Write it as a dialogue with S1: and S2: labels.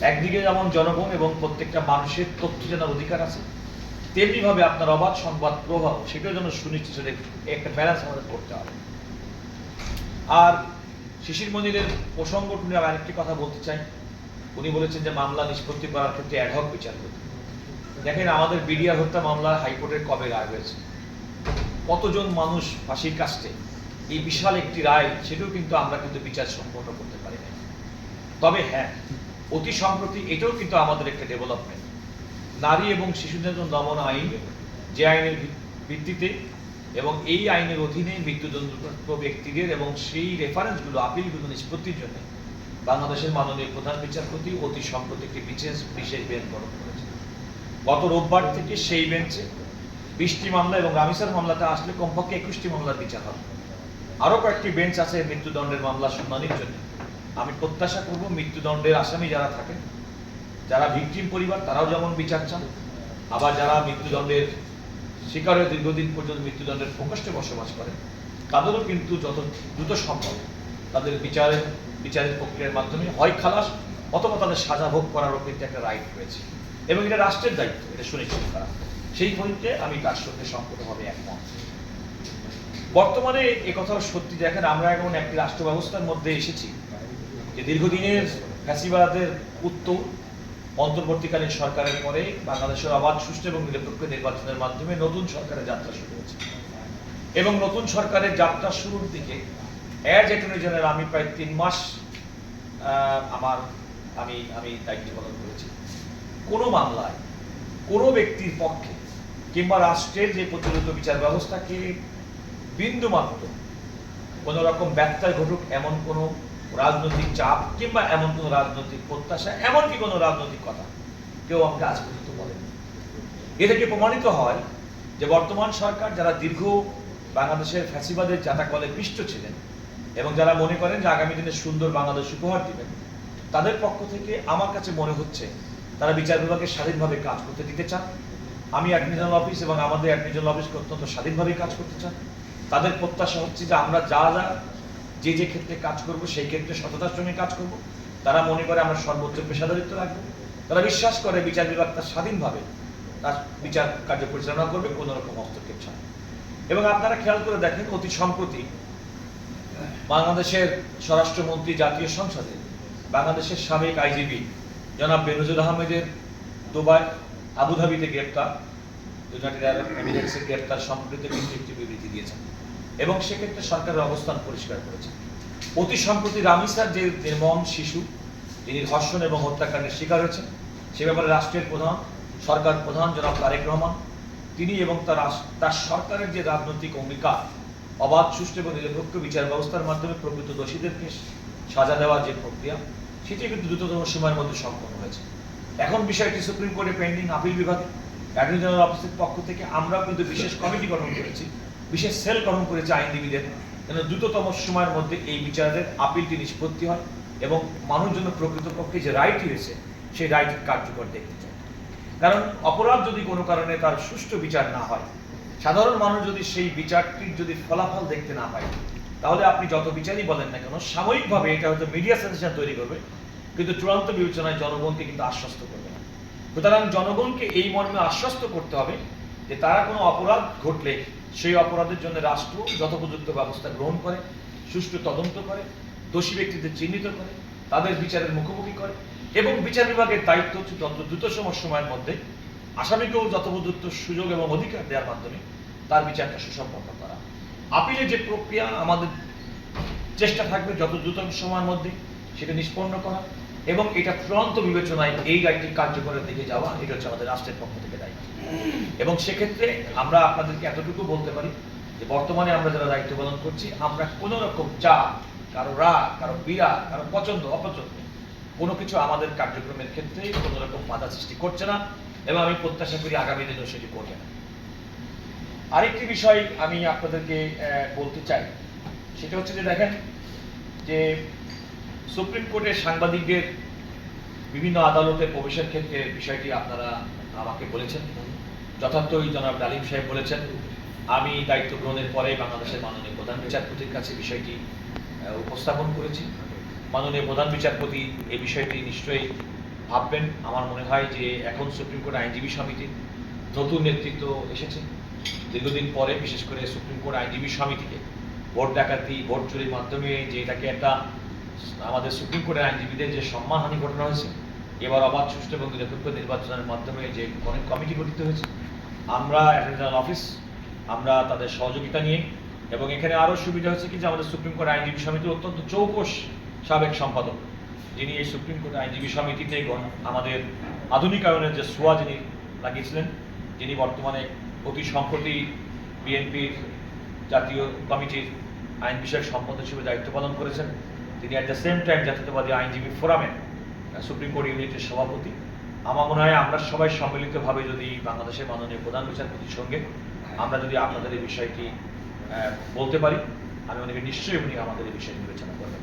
S1: একদিকে যেমন জনগণ এবং প্রত্যেকটা মানুষের তথ্য জানার অধিকার আছে, তেমনিভাবে আপনার অবাধ সংবাদ প্রভাব সেটাও যেন সুনিশ্চিত, একটা ব্যালেন্স আমাদের করতে হবে। আর শিশির মনিরের প্রসঙ্গ নিয়ে আমি আরেকটি কথা বলতে চাই। উনি বলেছেন যে মামলা নিষ্পত্তি করার ক্ষেত্রে অ্যাডহক বিচারপতি। দেখেন, আমাদের বিডিআর হত্যা মামলা হাইকোর্টের কবে রায় হয়েছে, কতজন মানুষ ফাঁসির কাস্টে, এই বিশাল একটি রায়, সেটাও কিন্তু আমরা কিন্তু বিচার সম্পন্ন করতে পারি না। তবে হ্যাঁ, অতি সম্প্রতি এটাও কিন্তু আমাদের একটা ডেভেলপমেন্ট। নারী এবং শিশুদের দমন আইন, যে আইনের ভিত্তিতে এবং এই আইনের অধীনে মৃত্যুদণ্ডপ্রাপ্ত ব্যক্তিদের এবং সেই রেফারেন্সগুলো আপিলগুলো নিষ্পত্তির জন্য বাংলাদেশের মাননীয় প্রধান বিচারপতি অতি সম্প্রতি একটি বিশেষ বেঞ্চ গঠন করেছে। গত রোববার থেকে সেই বেঞ্চে 20টি মামলা এবং রামিসার মামলাটা আসলে কমপক্ষে 21টি মামলার বিচার হবে। আরও কয়েকটি বেঞ্চ আছে মৃত্যুদণ্ডের মামলা শুনানির জন্য। আমি প্রত্যাশা করব মৃত্যুদণ্ডের আসামি যারা থাকেন, যারা ভিকটিম পরিবার, তারাও যেমন বিচার চান, আবার যারা মৃত্যুদণ্ডের শিকার হয়ে দীর্ঘদিন পর্যন্ত মৃত্যুদণ্ডের প্রকোষ্ঠে বসবাস করেন, তাদেরও কিন্তু যত দ্রুত সম্ভব তাদের বিচারের প্রক্রিয়ার মাধ্যমে হয় খালাস অথবা তাদের সাজা ভোগ করারও কিন্তু একটা রাইট রয়েছে, এবং এটা রাষ্ট্রের দায়িত্ব এটা সুনিশ্চিত করা। সেই পয়েন্টে আমি তার সঙ্গে সম্পূর্ণভাবে একমত। বর্তমানে একথাও সত্যি, দেখেন, আমরা এখন একটি রাষ্ট্র ব্যবস্থার মধ্যে এসেছি যে দীর্ঘদিনের ফ্যাসিবাদের উত্তর অন্তর্বর্তীকালীন সরকারের পরে বাংলাদেশের অবাধ, সুষ্ঠু এবং নিরপেক্ষ নির্বাচনের মাধ্যমে নতুন সরকারের যাত্রা শুরু হয়েছে। এবং নতুন সরকারের যাত্রা শুরুর দিকে অ্যাজ অ্যাটর্নি জেনারেল আমি প্রায় 3 মাস আমি দায়িত্ব পালন করেছি। কোনো মামলায় কোনো ব্যক্তির পক্ষে কিংবা রাষ্ট্রের যে প্রচলিত বিচার ব্যবস্থাকে বিন্দুমাত্র কোনো রকম ব্যত্যয় ঘটুক এমন কোনো রাজনৈতিক চাপ কিংবা এমন কোনো রাজনৈতিক প্রত্যাশা, এমনকি কোনো রাজনৈতিক কথা কেউ আমাকে আজ পর্যন্ত বলেনি। এ থেকে প্রমাণিত হয় যে বর্তমান সরকার, যারা দীর্ঘ বাংলাদেশের ফ্যাসিবাদের জাতাকলে পিষ্ট ছিলেন এবং যারা মনে করেন যে আগামী দিনে সুন্দর বাংলাদেশ উপহার দিবেন, তাদের পক্ষ থেকে আমার কাছে মনে হচ্ছে তারা বিচার বিভাগের স্বাধীনভাবে কাজ করতে দিতে চান। আমি অ্যাটর্নি জেনারেল অফিস এবং আমাদের অ্যাটর্নি জেনারেল অফিসকে অত্যন্ত স্বাধীনভাবে কাজ করতে চান। তাদের প্রত্যাশা হচ্ছে যে আমরা যে ক্ষেত্রে কাজ করব সেই ক্ষেত্রে সততার সঙ্গে কাজ করব। তারা মনে করে আমরা সর্বোচ্চ পেশাদারিত্ব রাখবো। তারা বিশ্বাস করে বিচার বিভাগ তার স্বাধীনভাবে তার বিচার কার্য পরিচালনা করবে, কোনো রকম হস্তক্ষেপ ছাড়া। এবং আপনারা খেয়াল করে দেখেন, অতি সম্প্রতি বাংলাদেশের স্বরাষ্ট্রমন্ত্রী জাতীয় সংসদে বাংলাদেশের সাবেক আইজিপি জনাব বেনজির আহমেদের দুবাই, আবুধাবিতে গ্রেপ্তার, ইউনাইটেড আরব এমিরেটসে গ্রেপ্তার সম্পর্কিত কিন্তু একটি বিবৃতি দিয়েছেন এবং সেক্ষেত্রে সরকারের অবস্থান পরিষ্কার করেছে। অতি সম্প্রতি রামিসার যে নির্মম শিশু, যিনি ধর্ষণ এবং হত্যাকাণ্ডের শিকার হয়েছেন, সে ব্যাপারে রাষ্ট্রের প্রধান, সরকার প্রধান জনাব তারেক রহমান, তিনি এবং তার সরকারের যে রাজনৈতিক অঙ্গীকার, অবাধ, সুষ্ঠু এবং নিরপেক্ষ বিচার ব্যবস্থার মাধ্যমে প্রকৃত দোষীদেরকে সাজা দেওয়ার যে প্রক্রিয়া, সেটি কিন্তু দ্রুততম সময়ের মধ্যে সম্পন্ন হয়েছে। এখন বিষয়টি সুপ্রিম কোর্টে পেন্ডিং আপিল বিভাগে। অ্যাটর্নি জেনারেল অফিসের পক্ষ থেকে আমরাও কিন্তু বিশেষ কমিটি গঠন করেছি, বিশেষ সেল গঠন করেছে আইনজীবীদের, যেন দ্রুততম সময়ের মধ্যে এই বিচারের আপিলটি নিষ্পত্তি হয় এবং মানুষ যেন প্রকৃতপক্ষে যে রায়টি হয়েছে সেই রায়টি কার্যকর দেখতে চায়। কারণ অপরাধ যদি কোনো কারণে তার সুষ্ঠু বিচার না হয়, সাধারণ মানুষ যদি সেই বিচারটির যদি ফলাফল দেখতে না পায়, তাহলে আপনি যত বিচারই বলেন না কেন, সাময়িকভাবে এটা হয়তো মিডিয়া সেন্সেশন তৈরি করবে, কিন্তু চূড়ান্ত বিবেচনায় জনগণকে কিন্তু আশ্বস্ত করবে না। সুতরাং জনগণকে এই মর্মে আশ্বস্ত করতে হবে যে তারা কোনো অপরাধ ঘটলে সেই অপরাধের জন্য রাষ্ট্র যথোপযুক্ত ব্যবস্থা গ্রহণ করে, সুষ্ঠু তদন্ত করে, দোষী ব্যক্তিদের চিহ্নিত করে, তাদের বিচারের মুখোমুখি করে, এবং বিচার বিভাগের দায়িত্ব হচ্ছে যত দ্রুততম সময়ের মধ্যে আসামিকেও যথোপযুক্ত সুযোগ এবং অধিকার দেওয়ার মাধ্যমে তার বিচারটা সুসম্পন্ন করা। আপিলের যে প্রক্রিয়া, আমাদের চেষ্টা থাকবে যত দ্রুত সময়ের মধ্যে সেটা নিষ্পন্ন করা এবং এটা চূড়ান্ত বিবেচনায় এই রায়টি কার্যকরের দিকে যাওয়া। এটা হচ্ছে আমাদের রাষ্ট্রের পক্ষ থেকে দায়িত্ব। এবং সেক্ষেত্রে আমরা আপনাদেরকে এতটুকু বলতে পারি যে বর্তমানে আমরা যারা দায়িত্ব পালন করছি, আমরা কোনো রকম চাপ, কারো রাগ, কারো বিরাগ, কারো পছন্দ অপছন্দ কোনো কিছু আমাদের কার্যক্রমের ক্ষেত্রে কোনো রকম বাধা সৃষ্টি করছে না এবং আমি প্রত্যাশা করি আগামী দিনেও সেটি করবে না। আরেকটি বিষয় আমি আপনাদেরকে বলতে চাই, সেটা হচ্ছে যে দেখেন, যে সুপ্রিম কোর্টের সাংবাদিকদের বিভিন্ন আদালতে প্রবেশের ক্ষেত্রে বিষয়টি আপনারা আমাকে বলেছেন, যথার্থই জনাব ডালিম সাহেব বলেছেন। আমি দায়িত্ব গ্রহণের পরে বাংলাদেশের মাননীয় প্রধান বিচারপতির কাছে বিষয়টি উপস্থাপন করেছি। মাননীয় প্রধান বিচারপতি এই বিষয়টি নিশ্চয়ই ভাববেন। আমার মনে হয় যে এখন সুপ্রিম কোর্ট আইনজীবী সমিতির নতুন নেতৃত্ব এসেছে দীর্ঘদিন পরে, বিশেষ করে সুপ্রিম কোর্ট আইনজীবী সমিতিকে ভোট ডাকাতি, ভোট চুরির মাধ্যমে যে এটাকে একটা আমাদের সুপ্রিম কোর্টের আইনজীবীদের যে সম্মানহানি ঘটনা হয়েছে, এবার অবাধ, সুষ্ঠু এবং নিরপেক্ষ নির্বাচনের মাধ্যমে যে অনেক কমিটি গঠিত হয়েছে, আমরা অ্যাটর্নি জেনারেল অফিস, আমরা তাদের সহযোগিতা নিয়ে, এবং এখানে আরও সুবিধা হচ্ছে কি যে আমাদের সুপ্রিম কোর্ট আইনজীবী সমিতির অত্যন্ত চৌকস সাবেক সম্পাদক, যিনি এই সুপ্রিম কোর্ট আইনজীবী সমিতিতে আমাদের আধুনিকায়নের যে ছোঁয়া যিনি লাগিয়েছিলেন, যিনি বর্তমানে অতি সম্প্রতি বিএনপির জাতীয় কমিটির আইন বিষয়ক সম্পাদক হিসেবে দায়িত্ব পালন করেছেন, তিনি অ্যাট দ্য সেম টাইম জাতীয়তাবাদী আইনজীবী ফোরামের সুপ্রিম কোর্ট ইউনিটের সভাপতি। আমার মনে হয় আমরা সবাই সম্মিলিতভাবে যদি বাংলাদেশের মাননীয় প্রধান বিচারপতির সঙ্গে আমরা যদি আপনাদের এই বিষয়টি বলতে পারি, আমি মনে করি নিশ্চয়ই উনি আমাদের এই বিষয়টি বিবেচনা করবেন।